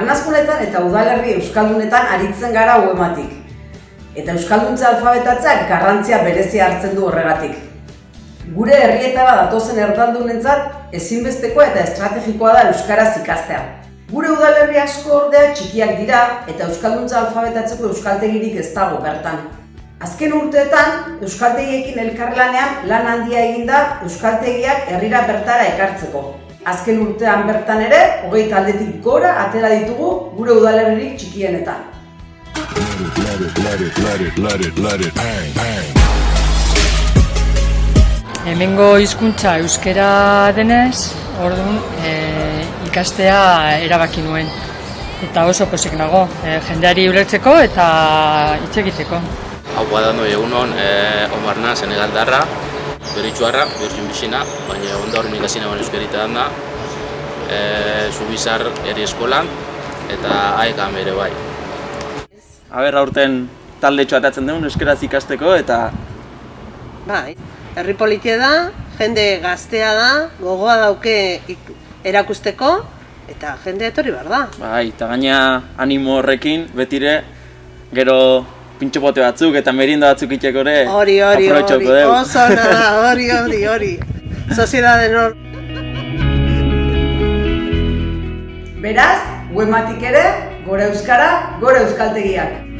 Arnazkunetan eta udalerri euskaldunetan aritzen gara Wematik. Eta euskalduntza alfabetatzeak garrantzia berezia hartzen du horregatik. Gure herrietara datozen erdaldunentzat ezinbestekoa eta estrategikoa da euskaraz ikastea. Gure udalerri asko ordea txikiak dira eta euskalduntza alfabetatzeko euskaltegirik ez dago bertan. Azken urteetan, euskaltegiekin elkarlanean lan handia egin da euskaltegiak herrira bertara ekartzeko. Azken urtean bertan ere, 20 aldetik gora atera ditugu gure udalerririk txikienetan. Hemengo hizkuntza euskera denez, orduan ikastea erabaki nuen. Eta oso pozik nago, jendeari ulertzeko eta hitz egiteko. Hau badano egunon, Omarna, Senegaldarra, Beritxuarra, Birtxun Bixina, baina onda horren ikasina baina euskerita da, Zubizar herri eskolan eta aekam ere bai. Aurten talde txoatatzen dugun euskeraz ikasteko eta... Bai, herri politia da, jende gaztea da, gogoa dauke erakusteko eta jende etorri behar da. Bai, eta gaina animo horrekin betire gero pintxopote batzuk eta merienda batzuk itxeko ere aprobetxoko dugu. Oso nada, hori. Soziedade nor. Beraz, Wematik ere, gora euskara, gora euskaltegiak.